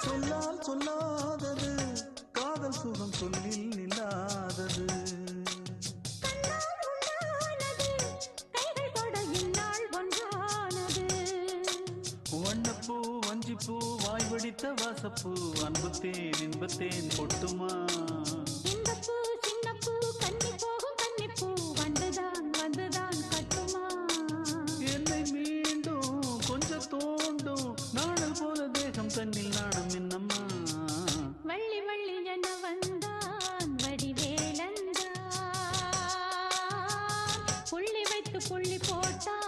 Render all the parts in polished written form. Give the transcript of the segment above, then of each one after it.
சொல்லால் சொல்லாதது காதல் சுகம் சொல்லில் நில்லாதது வண்ணப்பூ வஞ்சிப்பூ வாய் வடித்த வாசப்பூ அன்புத்தேன் இன்பத்தேன் பொட்டுமா இந்தப்பூ சின்னப்பூ கன்னி போகும் கன்னிப்பூ வந்துதான் வந்துதான் கட்டுமா என்னை மீண்டும் கொஞ்சம் தோண்டும் நாடல் போல தேகம் தன்னில் நாணம் என்னம்மா வள்ளி வள்ளி என வந்தான் வடிவேலந்தான் புள்ளி வைத்து புள்ளி போட்டான்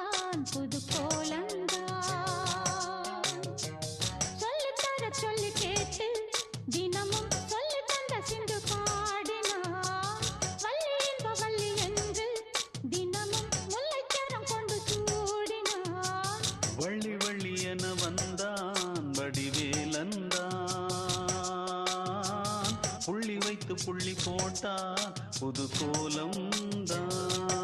புது கோலந்தான் சொல்லி கேட்டு தினமும் சொல்லி தந்த சிந்து பாடினான் வள்ளி என்ப வள்ளி என்று தினமும் முல்லைக்கரம் கொண்டு சூடினான் வள்ளி வள்ளி என வந்தான் வடிவேலந்தான் புள்ளி வைத்து புள்ளி போட்டான் புது கோலம் தான்